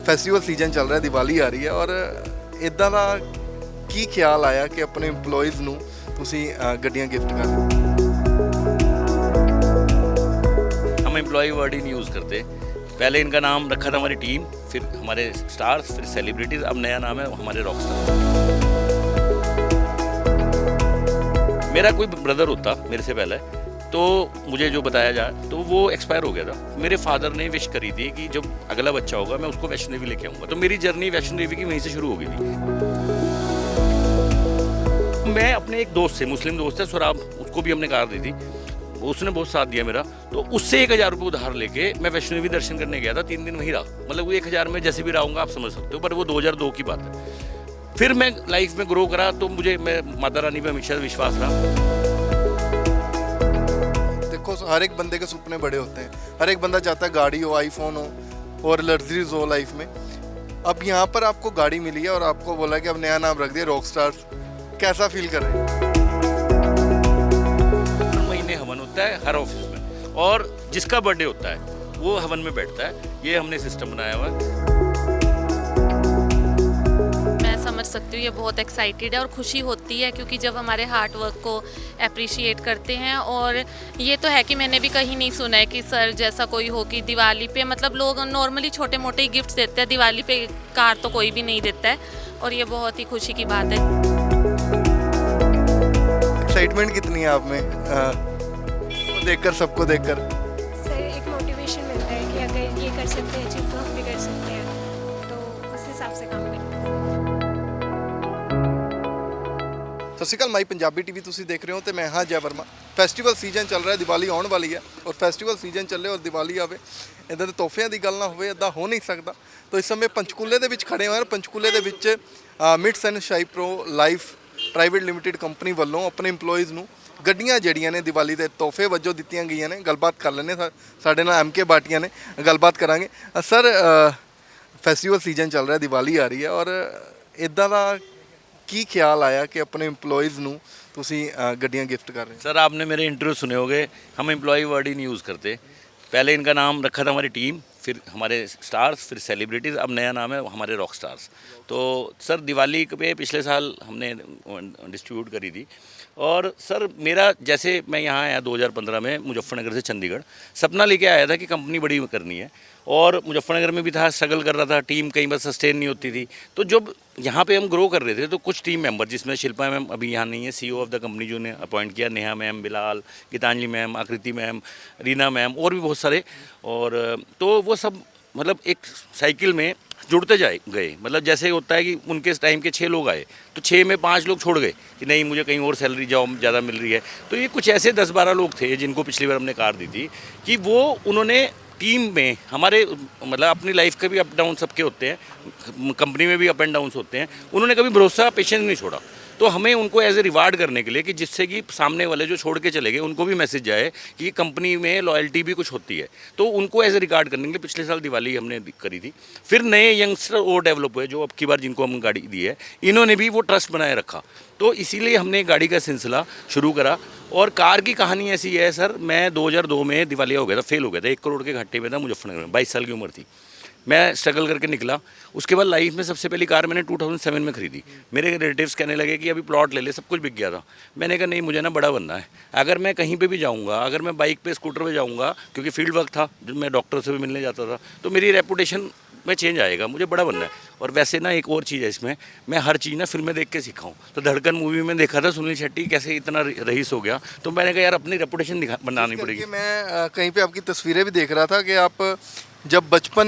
Festival season ਚੱਲ ਰਿਹਾ, ਦੀਵਾਲੀ ਆ ਰਹੀ ਹੈ ਔਰ ਇਦਾਂ ਦਾ ਕੀ ਖਿਆਲ ਆਇਆ ਕਿ ਆਪਣੇ EMPLOYEES ਨੂੰ ਤੁਸੀਂ ਗੱਡੀਆਂ ਗਿਫਟ ਕਰ ਰਹੇ ਹੋ? हम एम्प्लॉय वर्ड ही नहीं यूज़ करते। पहले इनका नाम रखा था हमारी टीम, फिर हमारे स्टार्स, फिर सेलिब्रिटीज़, अब नया नाम है हमारे रॉकस्टार। मेरा कोई ब्रदर होता मेरे से पहले, तो मुझे जो बताया जाए तो वो एक्सपायर हो गया था। मेरे फादर ने विश करी थी कि जब अगला बच्चा होगा मैं उसको वैष्णो देवी लेके आऊँगा, तो मेरी जर्नी वैष्णो देवी की वहीं से शुरू हो गई थी। मैं अपने एक दोस्त से, मुस्लिम दोस्त है सुराब, उसको भी हमने कार दी थी, उसने बहुत साथ दिया मेरा, तो उससे 1000 रुपये उधार लेके मैं वैष्णो देवी दर्शन करने गया था। 3 दिन वहीं रहा, मतलब वो 1000 में जैसे भी रहूँगा आप समझ सकते हो, पर वो 2002 की बात है। फिर मैं लाइफ में ग्रो करा तो मुझे मैं माता रानी पे हमेशा विश्वास रहा। देखो हर एक बंदे के सपने बड़े होते हैं, हर एक बंदा चाहता है गाड़ी हो, आईफोन हो और लग्जरीज हो लाइफ में। अब यहाँ पर आपको गाड़ी मिली है और आपको बोला कि अब नया नाम रख दिया रॉकस्टार्स, कैसा फील कर रहे हैं? हवन होता है हर ऑफिस में, और जिसका बर्थडे होता है वो हवन में बैठता है। ये हमने सिस्टम बनाया हुआ है। मैं समझ सकती हूँ, ये बहुत एक्साइटेड है और खुशी होती है क्योंकि जब हमारे हार्ड वर्क को अप्रिशिएट करते हैं। और ये तो है कि मैंने भी कहीं नहीं सुना है कि सर जैसा कोई हो कि दिवाली पे, मतलब लोग नॉर्मली छोटे मोटे ही गिफ्ट देते हैं, दिवाली पे कार तो कोई भी नहीं देता है, और ये बहुत ही खुशी की बात है। एक्साइटमेंट कितनी है आप में देखकर, सबको देखकर? सर एक मोटिवेशन मिलता है कि अगर ये कर सकते हैं अचीव तो हम भी कर सकते हैं, तो उस हिसाब से काम करते हैं। ਸਤਿ ਸ਼੍ਰੀ ਅਕਾਲ, ਮਾਈ ਪੰਜਾਬੀ ਟੀਵੀ ਤੁਸੀਂ ਦੇਖ ਰਹੇ ਹੋ ਤੇ ਮੈਂ ਹਾਂ ਜੈ ਵਰਮਾ। ਫੈਸਟੀਵਲ ਸੀਜ਼ਨ ਚੱਲ ਰਿਹਾ, ਦੀਵਾਲੀ ਆਉਣ ਵਾਲੀ ਹੈ ਔਰ ਫੈਸਟੀਵਲ ਸੀਜ਼ਨ ਚੱਲੇ ਔਰ ਦੀਵਾਲੀ ਆਵੇ, ਇੱਦਾਂ ਦੇ ਤੋਹਫਿਆਂ ਦੀ ਗੱਲ ਨਾ ਹੋਵੇ, ਇੱਦਾਂ ਹੋ ਨਹੀਂ ਸਕਦਾ। ਤਾਂ ਇਸ ਸਮੇਂ ਪੰਚਕੂਲੇ ਦੇ ਵਿੱਚ ਖੜੇ ਹੋਏ ਹਾਂ। ਪੰਚਕੂਲੇ ਦੇ ਵਿੱਚ ਮਿਟਸ ਐਂਡ ਸ਼ਾਈਪਰੋ ਲਾਈਫ ਪ੍ਰਾਈਵੇਟ ਲਿਮਿਟਿਡ ਕੰਪਨੀ ਵੱਲੋਂ ਆਪਣੇ EMPLOYEES ਨੂੰ ਗੱਡੀਆਂ ਜਿਹੜੀਆਂ ਨੇ ਦੀਵਾਲੀ ਦੇ ਤੋਹਫੇ ਵਜੋਂ ਦਿੱਤੀਆਂ ਗਈਆਂ ਨੇ। ਗੱਲਬਾਤ ਕਰ ਲੈਂਦੇ ਸਾਡੇ ਨਾਲ MK ਬਾਟੀਆ ਨੇ, ਗੱਲਬਾਤ ਕਰਾਂਗੇ। ਸਰ ਫੈਸਟੀਵਲ ਸੀਜ਼ਨ ਚੱਲ ਰਿਹਾ, ਦੀਵਾਲੀ ਆ ਰਹੀ ਹੈ ਔਰ ਇੱਦਾਂ ਦਾ ਕੀ ਖਿਆਲ ਆਇਆ ਕਿ ਆਪਣੇ EMPLOYEES ਨੂੰ ਤੁਸੀਂ ਗੱਡੀਆਂ गिफ्ट कर रहे हैं? सर आपने मेरे इंटरव्यू सुने होंगे, हम एम्प्लॉय वर्ड ही नहीं यूज़ करते। पहले इनका नाम रखा था हमारी टीम, फिर हमारे स्टार्स, फिर सेलिब्रिटीज़, अब नया नाम है हमारे रॉक स्टार्स। तो सर दिवाली पे पिछले साल हमने डिस्ट्रीब्यूट करी थी। और सर मेरा जैसे मैं यहाँ आया 2015 में मुजफ्फरनगर से चंडीगढ़, सपना लेके आया था कि कंपनी बड़ी करनी है, और मुजफ्फरनगर में भी था, स्ट्रगल कर रहा था, टीम कई बार सस्टेन नहीं होती थी। तो जब यहाँ पे हम ग्रो कर रहे थे तो कुछ टीम मेंबर, जिसमें शिल्पा मैम अभी यहाँ नहीं है, CEO ऑफ द कंपनी जो ने अपॉइंट किया, नेहा मैम, बिलाल, गीतांजलि मैम, आकृति मैम, रीना मैम और भी बहुत सारे, और तो वो सब मतलब एक साइकिल में जुड़ते गए। मतलब जैसे होता है कि उनके टाइम के 6 लोग आए तो 6 में 5 लोग छोड़ गए कि नहीं मुझे कहीं और सैलरी जॉब ज़्यादा मिल रही है। तो ये कुछ ऐसे 10-12 लोग थे जिनको पिछली बार हमने कार दी थी कि वो उन्होंने टीम में हमारे, मतलब अपनी लाइफ के भी अप डाउन सबके होते हैं, कंपनी में भी अप एंड डाउन्स होते हैं, उन्होंने कभी भरोसा पेशेंस नहीं छोड़ा। तो हमें उनको एज ए रिवार्ड करने के लिए कि जिससे कि सामने वाले जो छोड़ के चले गए उनको भी मैसेज जाए कि कंपनी में लॉयल्टी भी कुछ होती है, तो उनको एज ए रिगार्ड करने के लिए पिछले साल दिवाली हमने करी थी। फिर नए यंगस्टर और डेवलप हुए जो अब की बार जिनको हम गाड़ी दी है, इन्होंने भी वो ट्रस्ट बनाए रखा। तो इसीलिए हमने गाड़ी का सिलसिला शुरू करा। और कार की कहानी ऐसी है सर, मैं 2002 में दिवालिया हो गया था, फेल हो गया था, 1 करोड़ के घाटे में था मुजफ्फरनगर में, 22 साल की उम्र थी। मैं स्ट्रगल करके निकला। उसके बाद लाइफ में सबसे पहली कार मैंने 2007 में खरीदी। मेरे रिलेटिव्स कहने लगे कि अभी प्लॉट ले ले, सब कुछ बिक गया था। मैंने कहा नहीं, मुझे ना बड़ा बनना है। अगर मैं कहीं पे भी जाऊंगा, अगर मैं बाइक पे स्कूटर पे जाऊंगा, क्योंकि फील्ड वर्क था, जब मैं डॉक्टर से भी मिलने जाता था, तो मेरी रेपुटेशन में चेंज आएगा, मुझे बड़ा बनना है। और वैसे ना एक और चीज़ है इसमें, मैं हर चीज़ ना फिल्में देख के सीखा हूँ। तो धड़कन मूवी में देखा था सुनील शेट्टी कैसे इतना रईस हो गया, तो मैंने कहा यार अपनी रेपुटेशन बनानी पड़ेगी। मैं कहीं पे आपकी तस्वीरें भी देख रहा था कि आप जब बचपन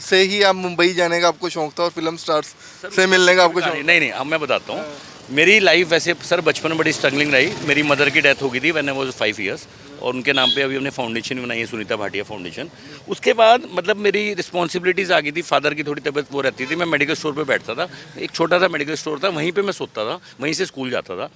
से ही आप मुंबई जाने का आपको शौक था और फिल्म स्टार्स से मिलने का आपको शौक? नहीं, अब मैं बताता हूँ। मेरी लाइफ वैसे सर बचपन में बड़ी स्ट्रगलिंग रही। मेरी मदर की डेथ हो गई थी व्हेन आई वाज 5 इयर्स, और उनके नाम पे अभी हमने फाउंडेशन बनाई है, सुनीता भाटिया फाउंडेशन। उसके बाद मतलब मेरी रिस्पॉन्सिबिलिटीज़ आ गई थी, फादर की थोड़ी तबीयत वो रहती थी। मैं मेडिकल स्टोर पे बैठता था, एक छोटा सा मेडिकल स्टोर था, वहीं पे मैं सोता था, वहीं से स्कूल जाता था।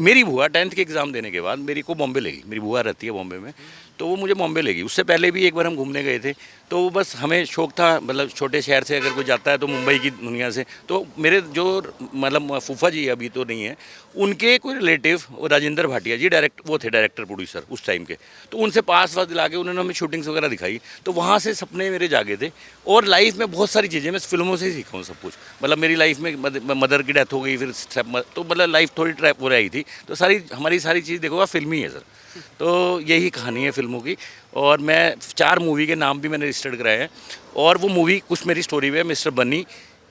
मेरी बुआ 10th के एग्ज़ाम देने के बाद मेरी को बॉम्बे ले गई, मेरी बुआ रहती है बॉम्बे में। तो वो मुझे बॉम्बे ले गई। उससे पहले भी एक बार हम घूमने गए थे, तो वो बस हमें शौक था, मतलब छोटे शहर से अगर कोई जाता है तो मुंबई की दुनिया से, तो मेरे जो मतलब फूफा जी अभी तो नहीं है, उनके कोई रिलेटिव राजेंद्र भाटिया जी वो थे डायरेक्टर प्रोड्यूसर उस टाइम के, तो उनसे पास वास दिला के उन्होंने हमें शूटिंग्स वगैरह दिखाई, तो वहाँ से सपने मेरे जागे थे। और लाइफ में बहुत सारी चीज़ें मैं फिल्मों से ही सीखा हूँ सब कुछ। मतलब मेरी लाइफ में मदर की डेथ हो गई, फिर तो मतलब लाइफ थोड़ी ट्रैप हो रही थी, तो हमारी सारी चीज़ देखो फिल्म ही है सर। तो यही कहानी है फिल्मों की। और मैं 4 मूवी के नाम भी मैंने रजिस्टर्ड कराए हैं, और वो मूवी कुछ मेरी स्टोरी पे है। मिस्टर बन्नी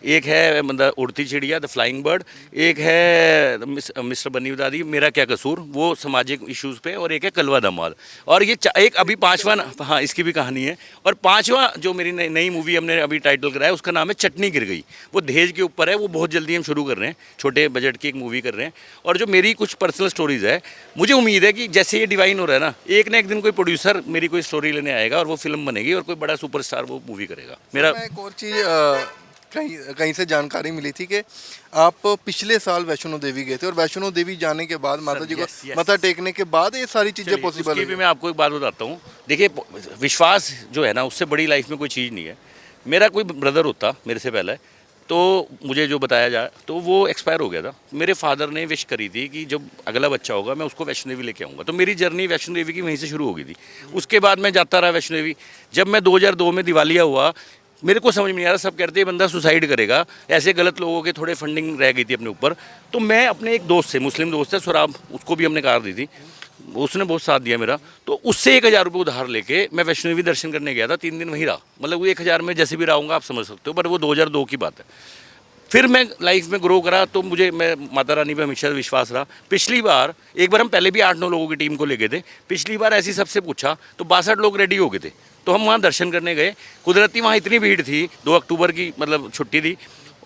एक है, मतलब उड़ती चिड़िया द फ्लाइंग बर्ड, एक है मिस्टर बन्नी बता दी मेरा क्या कसूर, वो सामाजिक इश्यूज़ पे, और एक है कलवा दमाल। और ये एक अभी 5वां, हाँ इसकी भी कहानी है। और 5वां जो मेरी नई मूवी हमने अभी टाइटल कराया उसका नाम है चटनी गिर गई। वो दहेज के ऊपर है, वो बहुत जल्दी हम शुरू कर रहे हैं, छोटे बजट की एक मूवी कर रहे हैं। और जो मेरी कुछ पर्सनल स्टोरीज़ है, मुझे उम्मीद है कि जैसे ये डिवाइन हो रहा है ना, एक ना एक दिन कोई प्रोड्यूसर मेरी कोई स्टोरी लेने आएगा और वो फिल्म बनेगी और कोई बड़ा सुपरस्टार वो मूवी करेगा। मेरा एक और चीज़ कहीं से जानकारी मिली थी कि आप पिछले साल वैष्णो देवी गए थे, और वैष्णो देवी जाने के बाद माता जी को मत्था टेकने के बाद ये सारी चीज़ें पॉसिबल उसकी भी मैं आपको एक बात बताता हूँ। देखिए, विश्वास जो है ना, उससे बड़ी लाइफ में कोई चीज़ नहीं है। मेरा कोई ब्रदर होता मेरे से पहले, तो मुझे जो बताया जाए तो वो एक्सपायर हो गया था। मेरे फादर ने विश करी थी कि जब अगला बच्चा होगा मैं उसको वैष्णो देवी लेके आऊँगा। तो मेरी जर्नी वैष्णो देवी की वहीं से शुरू हो गई थी। उसके बाद मैं जाता रहा वैष्णो देवी। जब मैं 2002 में दिवालिया हुआ, मेरे को समझ में नहीं आ रहा, सब कहते हैं बंदा सुसाइड करेगा, ऐसे गलत लोगों के थोड़े फंडिंग रह गई थी अपने ऊपर। तो मैं अपने एक दोस्त से, मुस्लिम दोस्त है सुराब, उसको भी हमने कार दी थी, उसने बहुत साथ दिया मेरा, तो उससे 1000 रुपये उधार लेके मैं वैष्णो देवी दर्शन करने गया था। 3 दिन वहीं रहा। मतलब वो 1000 में जैसे भी रहूँगा आप समझ सकते हो, पर वो 2002 की बात है। फिर मैं लाइफ में ग्रो करा, तो मैं माता रानी पे हमेशा विश्वास रहा। पिछली बार एक बार हम पहले भी 8-9 लोगों की टीम को लेके थे। पिछली बार ऐसी सबसे पूछा तो 62 लोग रेडी हो गए थे, तो हम वहाँ दर्शन करने गए। कुदरती वहाँ इतनी भीड़ थी, 2 अक्टूबर की मतलब छुट्टी थी,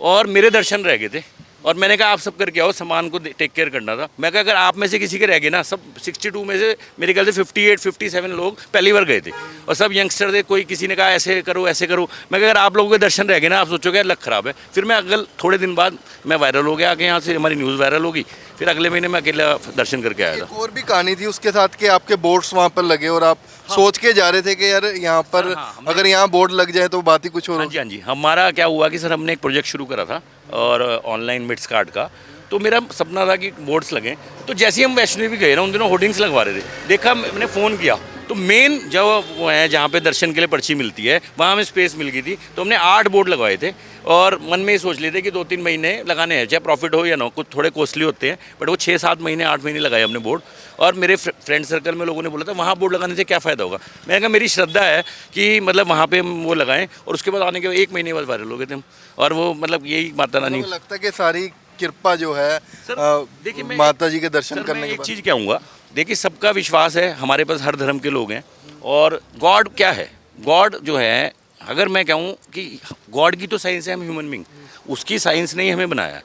और मेरे दर्शन रह गए थे। और मैंने कहा आप सब करके आओ, सामान को टेक केयर करना था। मैं कहा अगर आप में से किसी के रह गए ना, सब 62 में से मेरे ख्याल से 58-57 लोग पहली बार गए थे, और सब यंगस्टर थे। कोई किसी ने कहा ऐसे करो ऐसे करो। मैं कहा अगर आप लोगों के दर्शन रह गए ना, आप सोचोगे लक खराब है। फिर मैं अगले थोड़े दिन बाद मैं वायरल हो गया, आगे यहाँ से हमारी न्यूज़ वायरल होगी। फिर अगले महीने मैं अकेला दर्शन करके आया था। एक और भी कहानी थी उसके साथ कि आपके बोर्ड्स वहाँ पर लगे और आप सोच के जा रहे थे कि यार यहाँ पर अगर यहाँ बोर्ड लग जाए तो बात ही कुछ और। हाँ जी, हमारा क्या हुआ कि सर हमने एक प्रोजेक्ट शुरू करा था, और ऑनलाइन मिट्स कार्ड का। तो मेरा सपना था कि बोर्ड्स लगें। तो जैसे ही हम वैष्णो देवी गए ना, उन दिनों होर्डिंग्स लगवा रहे थे, देखा, मैंने फ़ोन किया, तो मेन जो वो है जहाँ पे दर्शन के लिए पर्ची मिलती है, वहाँ हमें स्पेस मिल गई थी। तो हमने 8 बोर्ड लगवाए थे, और मन में ये सोच लिए थे कि 2-3 महीने लगाने हैं, चाहे प्रॉफिट हो या ना हो। कुछ थोड़े कॉस्टली होते हैं, बट वो 6-7 महीने 8 महीने लगाए हमने बोर्ड। और मेरे फ्रेंड सर्कल में लोगों ने बोला था वहाँ बोर्ड लगाने से क्या फ़ायदा होगा। मैंने कहा मेरी श्रद्धा है कि मतलब वहाँ पे हम वो लगाएं, और उसके बाद आने के 1 महीने बाद वायरल हो गए थे हम। और वो मतलब यही माता रानी, लगता है कि सारी कृपा जो है देखिए माता जी के दर्शन करने के एक बाद। चीज़ कहूँगा, देखिए सबका विश्वास है, हमारे पास हर धर्म के लोग हैं। और गॉड क्या है, गॉड जो है, अगर मैं कहूँ कि गॉड की तो साइंस है, हम ह्यूमन बींग, उसकी साइंस ने ही हमें बनाया,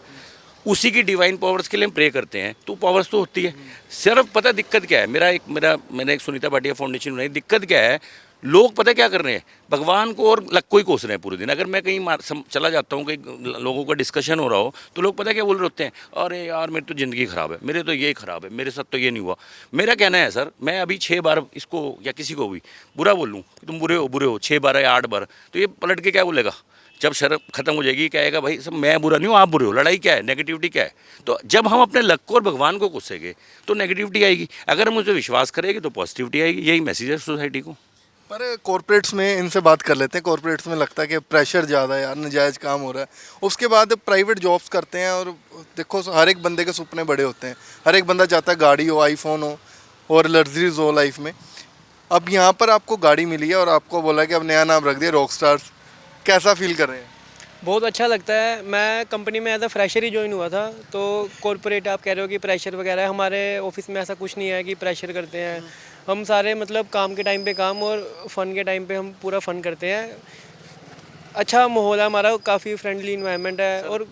उसी की डिवाइन पावर्स के लिए हम प्रे करते हैं, तो पावर्स तो होती है। सिर्फ पता दिक्कत क्या है, मैंने एक सुनीता भाटिया फाउंडेशन बनाई। दिक्कत क्या है, लोग पता क्या कर रहे हैं, भगवान को और लक को ही कोस रहे हैं पूरे दिन। अगर मैं कहीं चला जाता हूँ, कहीं लोगों का डिस्कशन हो रहा हो, तो लोग पता क्या बोल रहे होते हैं, अरे यार मेरी तो ज़िंदगी ख़राब है, मेरे तो ये ख़राब है, मेरे साथ तो ये नहीं हुआ। मेरा कहना है सर, मैं अभी 6 बार इसको या किसी को भी बुरा बोलूँ कि तुम बुरे हो 6 बार या 8 बार, तो ये पलट के क्या बोलेगा, जब शर्म खत्म हो जाएगी कहेगा भाई सब मैं बुरा नहीं हूँ, आप बुरे हो। लड़ाई क्या है, नेगेटिविटी क्या है। तो जब हम अपने लक को और भगवान को कोसेंगे तो नेगेटिविटी आएगी, अगर हम उस पर विश्वास करेंगे तो पॉजिटिविटी आएगी। यही मैसेज है सोसाइटी को। पर कॉर्पोरेट्स में इनसे बात कर लेते हैं। कॉर्पोरेट्स में लगता है कि प्रेशर ज़्यादा है यार, नाजायज़ काम हो रहा है। उसके बाद प्राइवेट जॉब्स करते हैं, और देखो हर एक बंदे के सपने बड़े होते हैं। हर एक बंदा चाहता है गाड़ी हो, आईफोन हो और लग्जरीज हो लाइफ में। अब यहाँ पर आपको गाड़ी मिली है और आपको बोला कि अब नया नाम रख दिया रॉक स्टार्स, कैसा फील कर रहे हैं? बहुत अच्छा लगता है। मैं कंपनी में एज अ फ्रेशर ही ज्वाइन हुआ था, तो कॉर्पोरेट आप कह रहे हो कि प्रेशर वगैरह है, हमारे ऑफिस में ऐसा कुछ नहीं है कि प्रेशर करते हैं। हम सारे मतलब काम के टाइम पे काम और फ़न के टाइम पे हम पूरा फ़न करते हैं। अच्छा माहौल है हमारा, काफ़ी फ्रेंडली इन्वायरमेंट है। और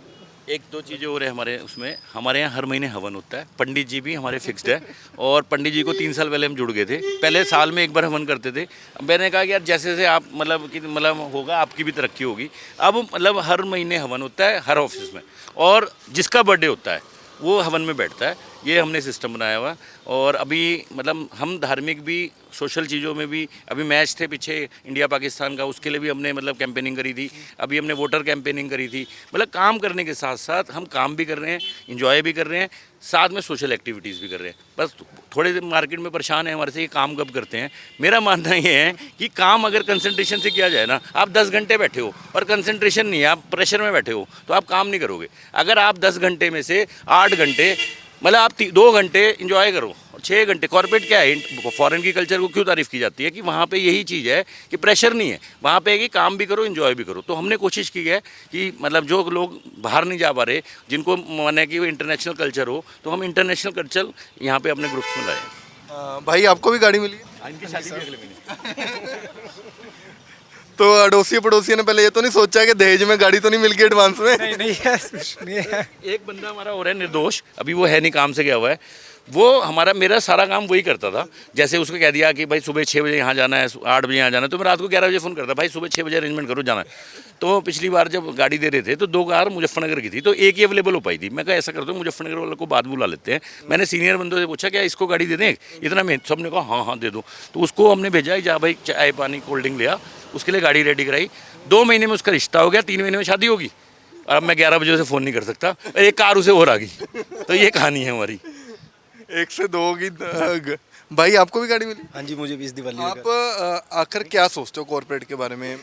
1-2 चीज़ें और है हमारे यहाँ हर महीने हवन होता है। पंडित जी भी हमारे फिक्स्ड है, और पंडित जी को 3 साल पहले हम जुड़ गए थे। पहले साल में एक बार हवन करते थे। मैंने कहा कि यार जैसे जैसे आप मतलब होगा आपकी भी तरक्की होगी। अब मतलब हर महीने हवन होता है हर ऑफिस में, और जिसका बर्थडे होता है वो हवन में बैठता है। ये हमने सिस्टम बनाया हुआ है। और अभी मतलब हम धार्मिक भी, सोशल चीज़ों में भी, अभी मैच थे पीछे इंडिया पाकिस्तान का, उसके लिए भी हमने मतलब कैंपेनिंग करी थी। अभी हमने वोटर कैंपेनिंग करी थी। मतलब काम करने के साथ साथ हम काम भी कर रहे हैं, इंजॉय भी कर रहे हैं, साथ में सोशल एक्टिविटीज़ भी कर रहे हैं। बस थोड़े दिन मार्केट में परेशान है हमारे से, ये काम कब करते हैं। मेरा मानना ये है कि काम अगर कंसंट्रेशन से किया जाए ना, आप 10 घंटे बैठे हो और कंसंट्रेशन नहीं है, आप प्रेशर में बैठे हो, तो आप काम नहीं करोगे। अगर आप 10 घंटे में से 8 घंटे मतलब आप 2 घंटे इंजॉय करो और 6 घंटे, कॉर्पोरेट क्या है, फॉरेन की कल्चर को क्यों तारीफ़ की जाती है कि वहाँ पे यही चीज़ है कि प्रेशर नहीं है, वहाँ पे है कि काम भी करो, इंजॉय भी करो। तो हमने कोशिश की है कि मतलब जो लोग बाहर नहीं जा पा रहे, जिनको माने कि वो इंटरनेशनल कल्चर हो, तो हम इंटरनेशनल कल्चर यहाँ पे अपने ग्रुप्स में लाए। भाई आपको भी गाड़ी मिली है? इनकी शादी भी अगले महीने। तो अड़ोसी पड़ोसी ने पहले ये तो नहीं सोचा कि दहेज में गाड़ी तो नहीं मिल गई एडवांस में? नहीं नहीं है, कुछ नहीं है। एक बंदा हमारा हो रहा है निर्दोष, अभी वो है नहीं, काम से गया हुआ है। वो मेरा सारा काम वही करता था। जैसे उसको कह दिया कि भाई सुबह 6 बजे यहाँ जाना है, 8 बजे यहाँ जाना है, तो मैं रात को 11 बजे फ़ोन करता, भाई सुबह 6 बजे अरेंजमेंट करो, जाना है। तो पिछली बार जब गाड़ी दे रहे थे तो 2 कार मुजफ्फरनगर की थी, तो एक ही अवेलेबल हो पाई थी। मैं कहा ऐसा करते हो मुजफ्फरनगर वाले को बाद बुला लेते हैं। मैंने सीनियर बंदों से पूछा क्या इसको गाड़ी दे दें इतना में, सबने कहा हाँ हाँ दे दो। तो उसको हमने भेजा, जा भाई चाय पानी कोल्ड ड्रिंक लिया, उसके लिए गाड़ी रेडी कराई। 2 महीने में उसका रिश्ता हो गया, 3 महीने में शादी होगी। और अब मैं 11 बजे से फ़ोन नहीं कर सकता, एक कार उसे और आ गई। तो ये कहानी है हमारी। 1 से 2 होगी। भाई आपको भी गाड़ी मिली? हाँ जी, मुझे भी इस दिवाली आप आखिर क्या सोचते हो कॉर्पोरेट के बारे में?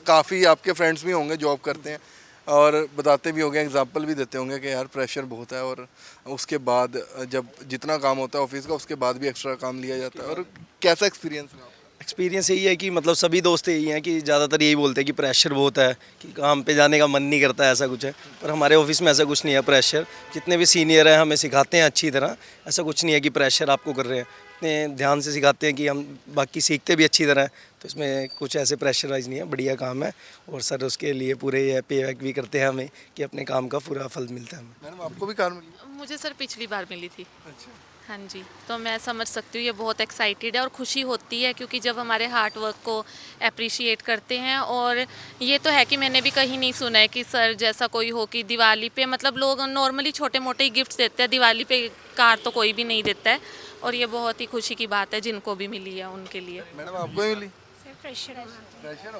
काफ़ी आपके फ्रेंड्स भी होंगे जॉब करते हैं और बताते भी होंगे, एग्जांपल भी देते होंगे कि यार प्रेशर बहुत है, और उसके बाद जब जितना काम होता है ऑफिस का उसके बाद भी एक्स्ट्रा काम लिया जाता है। और कैसा एक्सपीरियंस रहा? एक्सपीरियंस यही है कि मतलब सभी दोस्त यही हैं कि ज़्यादातर यही बोलते हैं कि प्रेशर बहुत है, कि काम पे जाने का मन नहीं करता है, ऐसा कुछ है। पर हमारे ऑफिस में ऐसा कुछ नहीं है प्रेशर। जितने भी सीनियर हैं हमें सिखाते हैं अच्छी तरह, ऐसा कुछ नहीं है कि प्रेशर आपको कर रहे हैं। इतने ध्यान से सिखाते हैं कि हम बाकी सीखते भी अच्छी तरह हैं। तो इसमें कुछ ऐसे प्रेशराइज नहीं है, बढ़िया काम है। और सर उसके लिए पूरे पे बैक भी करते हैं हमें कि अपने काम का पूरा फल मिलता है हमें। मैडम आपको भी कार मिली? मुझे सर पिछली बार मिली थी। अच्छा। हाँ जी, तो मैं समझ सकती हूँ, ये बहुत एक्साइटेड है और खुशी होती है क्योंकि जब हमारे हार्ड वर्क को अप्रिशिएट करते हैं। और ये तो है कि मैंने भी कहीं नहीं सुना है कि सर जैसा कोई हो कि दिवाली पे, मतलब लोग नॉर्मली छोटे मोटे ही गिफ्ट्स देते हैं, दिवाली पे कार तो कोई भी नहीं देता है। और ये बहुत ही खुशी की बात है जिनको भी मिली है उनके लिए। मैडम आपको भी मिली? सर प्रेशर है।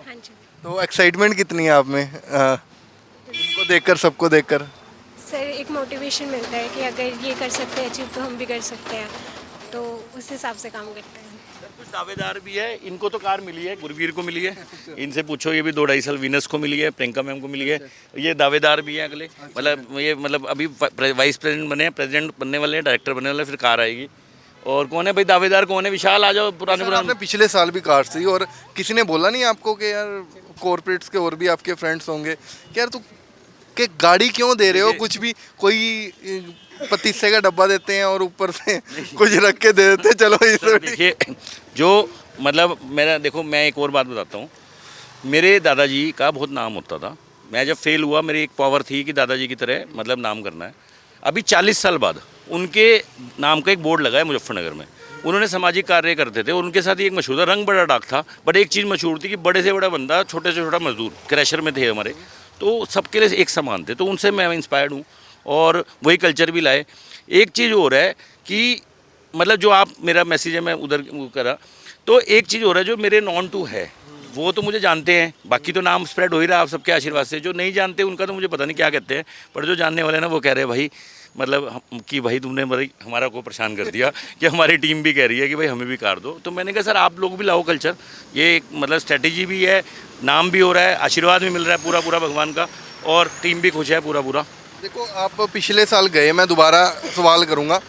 हाँ जी तो एक्साइटमेंट कितनी है आप में, इनको देखकर, सबको देखकर? सर, एक मोटिवेशन मिलता है कि अगर ये कर सकते हैं अचीव तो हम भी कर सकते हैं, तो उस हिसाब से काम करते हैं। कुछ दावेदार भी है, इनको तो कार मिली है, गुरवीर को मिली है, इनसे पूछो, ये भी 2-2.5 साल वीनस को मिली है, प्रियंका मैम को मिली है। ये दावेदार भी हैं अगले, मतलब ये मतलब अभी वाइस प्रेसिडेंट बने हैं, प्रेसिडेंट बनने वाले हैं, डायरेक्टर बनने वाले हैं, फिर कार आएगी। और कौन है भाई दावेदार, कौन है? विशाल आ जाओ, पुराने सर, आपने पिछले साल भी कार थी और किसी ने बोला नहीं आपको कि यार कॉर्पोरेट्स के और भी आपके फ्रेंड्स होंगे कि यार तू कि गाड़ी क्यों दे रहे हो, कुछ भी कोई पतीसे का डब्बा देते हैं और ऊपर से कुछ रख के दे देते हैं, चलो इसे। देखिए जो मतलब मेरा, देखो मैं एक और बात बताता हूँ। मेरे दादाजी का बहुत नाम होता था। मैं जब फेल हुआ, मेरी एक पावर थी कि दादाजी की तरह मतलब नाम करना है। अभी 40 साल बाद उनके नाम का एक बोर्ड लगा है मुजफ्फरनगर में। उन्होंने सामाजिक कार्य करते थे और उनके साथ ही एक मशहूर था, रंग बड़ा डाक था। बट एक चीज़ मशहूर थी कि बड़े से बड़ा बंदा, छोटे से छोटा मजदूर, क्रैशर में थे हमारे, तो सबके लिए एक समान थे। तो उनसे मैं इंस्पायर्ड हूँ और वही कल्चर भी लाए। एक चीज़ और है कि मतलब जो आप, मेरा मैसेज है मैं उधर करा, तो एक चीज़ और है जो मेरे नॉन टू है, वो तो मुझे जानते हैं, बाकी तो नाम स्प्रेड हो ही रहा आप सबके आशीर्वाद से। जो नहीं जानते उनका तो मुझे पता नहीं क्या कहते हैं, पर जो जानने वाले हैं ना वो कह रहे हैं भाई मतलब कि भाई तुमने भाई हमारा को परेशान कर दिया कि हमारी टीम भी कह रही है कि भाई हमें भी कार दो। तो मैंने कहा सर आप लोग भी लाओ कल्चर, ये एक मतलब स्ट्रेटेजी भी है, नाम भी हो रहा है, आशीर्वाद भी मिल रहा है पूरा पूरा भगवान का, और टीम भी खुश है पूरा पूरा। देखो आप पिछले साल गए, मैं दोबारा सवाल करूँगा,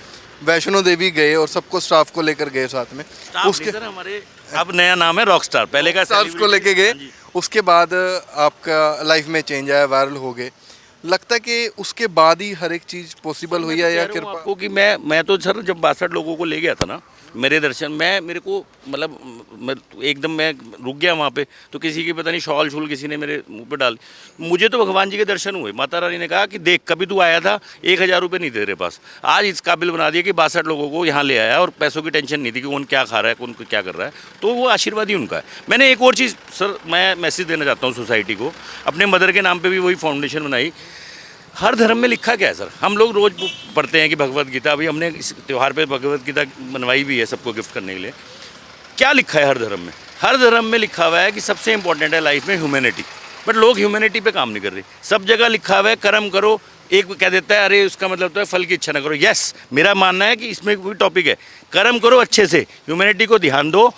वैष्णो देवी गए और सबको स्टाफ को लेकर गए साथ में, उसके सर हमारे अब नया नाम है रॉकस्टार, पहले का स्टार्स को लेके गए, उसके बाद आपका लाइफ में चेंज आया, वायरल हो गए। लगता है कि उसके बाद ही हर एक चीज़ पॉसिबल हुई है या कृपा? आपको कि मैं तो सर जब 62 लोगों को ले गया था ना मेरे दर्शन, मेरे को मतलब एकदम मैं रुक गया वहाँ पे। तो किसी की पता नहीं शॉल शूल किसी ने मेरे मुंह पे डाल, मुझे तो भगवान जी के दर्शन हुए। माता रानी ने कहा कि देख कभी तू आया था 1000 रुपये नहीं थे तेरे पास, आज इस काबिल बना दिया कि 62 लोगों को यहाँ ले आया और पैसों की टेंशन नहीं थी कि कौन क्या खा रहा है, कौन क्या कर रहा है। तो वो आशीर्वाद ही उनका है। मैंने एक और चीज़ सर मैं मैसेज देना चाहता हूँ सोसाइटी को, अपने मदर के नाम पर भी वही फाउंडेशन बनाई। हर धर्म में लिखा क्या है सर? हम लोग रोज पढ़ते हैं कि भगवत गीता, अभी हमने इस त्यौहार पे भगवत गीता बनवाई भी है सबको गिफ्ट करने के लिए। क्या लिखा है हर धर्म में? हर धर्म में लिखा हुआ है कि सबसे इंपॉर्टेंट है लाइफ में ह्यूमैनिटी, बट लोग ह्यूमैनिटी पे काम नहीं कर रहे। सब जगह लिखा हुआ है कर्म करो, एक कह देता है अरे उसका मतलब तो है फल की इच्छा ना करो। यस, मेरा मानना है कि इसमें कोई टॉपिक है, कर्म करो अच्छे से, ह्यूमैनिटी को ध्यान दो,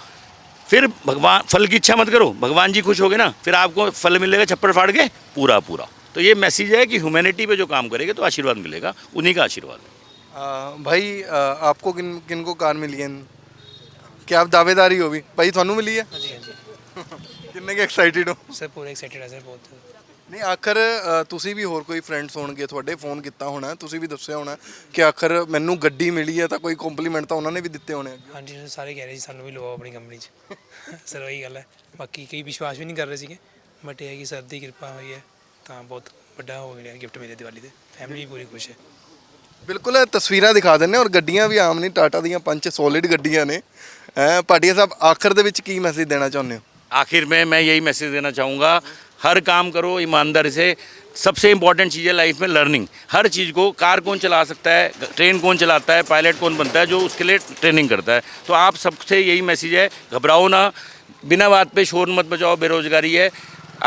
फिर भगवान फल की इच्छा मत करो, भगवान जी खुश हो गए ना, फिर आपको फल मिलेगा छप्पड़ फाड़ के पूरा पूरा। तो ये मैसेज है कि ह्यूमैनिटी पे जो काम करेगा तो आशीर्वाद मिलेगा, उन्हीं का आशीर्वाद है। भाई आपको किन को कार मिली है? क्या आप दावेदारी हो भी भाई ਤੁਹਾਨੂੰ ਮਿਲੀ ਹੈ? हाँ जी हाँ जी ਕਿੰਨੇ ਕੁ ਐਕਸਾਈਟਿਡ ਹੋ? सर पूरे एक्साइटेड है सर बहुत। ਨਹੀਂ ਆਖਰ ਤੁਸੀਂ ਵੀ ਹੋਰ ਕੋਈ ਫਰੈਂਡਸ ਹੋਣਗੇ ਤੁਹਾਡੇ ਫੋਨ ਕੀਤਾ ਹੋਣਾ, ਤੁਸੀਂ ਵੀ ਦੱਸਿਆ ਹੋਣਾ ਕਿ ਆਖਰ ਮੈਨੂੰ ਗੱਡੀ ਮਿਲੀ ਹੈ ਤਾਂ ਕੋਈ ਕੰਪਲੀਮੈਂਟ ਤਾਂ ਉਹਨਾਂ ਨੇ ਵੀ ਦਿੱਤੇ ਹੋਣੇ। हाँ जी सर सारे कह रहे जी सानू भी लवाओ अपनी कंपनी च सर वही गल है, बाकी कई विश्वास भी नहीं कर रहे थे, बट ये है कि सर की कृपा हुई है तो बहुत बड़ा हो गया गिफ्ट मिले दिवाली से, फैमिली भी पूरी खुश है। ਬਿਲਕੁਲ ਤਸਵੀਰਾਂ ਦਿਖਾ ਦਿੰਨੇ ਔਰ ਗੱਡੀਆਂ ਵੀ ਆਮ ਨਹੀਂ, ਟਾਟਾ ਦੀਆਂ 5 ਸੋਲਿਡ ਗੱਡੀਆਂ ਨੇ। ਭਾਟੀਆ ਸਾਹਿਬ ਆਖਰ ਦੇ ਵਿੱਚ ਕੀ ਮੈਸੇਜ ਦੇਣਾ ਚਾਹੁੰਦੇ ਹੋ? आखिर में मैं यही मैसेज देना चाहूँगा, हर काम करो ईमानदारी से। सबसे इंपॉर्टेंट चीज़ है लाइफ में लर्निंग। हर चीज़ को, कार कौन चला सकता है, ट्रेन कौन चलाता है, पायलट कौन बनता है, जो उसके लिए ट्रेनिंग करता है। तो आप सबसे यही मैसेज है, घबराओ ना, बिना बात पे शोर मत बजाओ। बेरोजगारी है,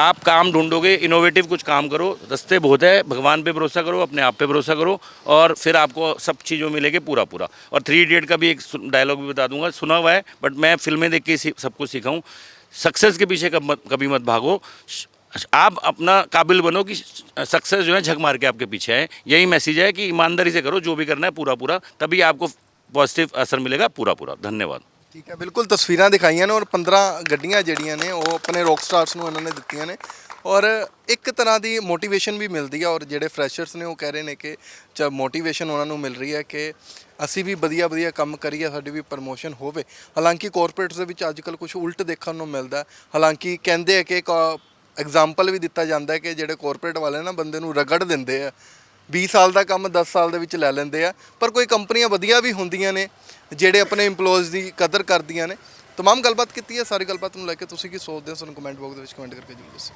आप काम ढूंढोगे, इनोवेटिव कुछ काम करो, रास्ते बहुत है, भगवान पे भरोसा करो, अपने आप पे भरोसा करो, और फिर आपको सब चीज़ों मिलेंगे पूरा पूरा। और 3 इडियट का भी एक डायलॉग भी बता दूंगा, सुना हुआ है बट मैं फिल्में देख के सब कुछ सीखा हूँ। सक्सेस के पीछे कभी मत भागो, आप अपना काबिल बनो कि सक्सेस जो है झक मार के आपके पीछे है। यही मैसेज है कि ईमानदारी से करो जो भी करना है पूरा पूरा, तभी आपको पॉजिटिव असर मिलेगा पूरा पूरा। धन्यवाद। ਠੀਕ ਹੈ, ਬਿਲਕੁਲ ਤਸਵੀਰਾਂ ਦਿਖਾਈਆਂ ਨੇ ਔਰ 15 ਗੱਡੀਆਂ ਜਿਹੜੀਆਂ ਨੇ ਉਹ ਆਪਣੇ ਰੌਕ ਸਟਾਰਸ ਨੂੰ ਇਹਨਾਂ ਨੇ ਦਿੱਤੀਆਂ ਨੇ ਔਰ ਇੱਕ ਤਰ੍ਹਾਂ ਦੀ ਮੋਟੀਵੇਸ਼ਨ ਵੀ ਮਿਲਦੀ ਹੈ। ਔਰ ਜਿਹੜੇ ਫਰੈਸ਼ਰਸ ਨੇ ਉਹ ਕਹਿ ਰਹੇ ਨੇ ਕਿ ਮੋਟੀਵੇਸ਼ਨ ਉਹਨਾਂ ਨੂੰ ਮਿਲ ਰਹੀ ਹੈ ਕਿ ਅਸੀਂ ਵੀ ਵਧੀਆ ਕੰਮ ਕਰੀਏ, ਸਾਡੀ ਵੀ ਪ੍ਰਮੋਸ਼ਨ ਹੋਵੇ। ਹਾਲਾਂਕਿ ਕਾਰਪੋਰੇਟਸ ਦੇ ਵਿੱਚ ਅੱਜ ਕੱਲ੍ਹ ਕੁਝ ਉਲਟ ਦੇਖਣ ਨੂੰ ਮਿਲਦਾ। ਹਾਲਾਂਕਿ ਕਹਿੰਦੇ ਆ ਕਿ ਐਗਜ਼ਾਮਪਲ ਵੀ ਦਿੱਤਾ ਜਾਂਦਾ ਹੈ ਕਿ ਜਿਹੜੇ ਕਾਰਪੋਰੇਟ ਵਾਲੇ ਨਾ ਬੰਦੇ ਨੂੰ ਰਗੜ ਦਿੰਦੇ ਆ, 20 ਸਾਲ ਦਾ ਕੰਮ 10 ਸਾਲ ਦੇ ਵਿੱਚ ਲੈ ਲੈਂਦੇ ਆ। ਪਰ ਕੋਈ ਕੰਪਨੀਆਂ ਵਧੀਆ ਵੀ ਹੁੰਦੀਆਂ ਨੇ ਜਿਹੜੇ ਆਪਣੇ EMPLOYEES ਦੀ ਕਦਰ ਕਰਦੀਆਂ ਨੇ। तमाम ਗੱਲਬਾਤ ਕੀਤੀ ਹੈ। ਸਾਰੀ ਗੱਲਬਾਤ ਨੂੰ ਲੈ ਕੇ ਤੁਸੀਂ ਕੀ ਸੋਚਦੇ ਹੋ ਸਾਨੂੰ ਕਮੈਂਟ ਬਾਕਸ ਦੇ ਵਿੱਚ ਕਮੈਂਟ ਕਰਕੇ ਜ਼ਰੂਰ ਦੱਸੋ।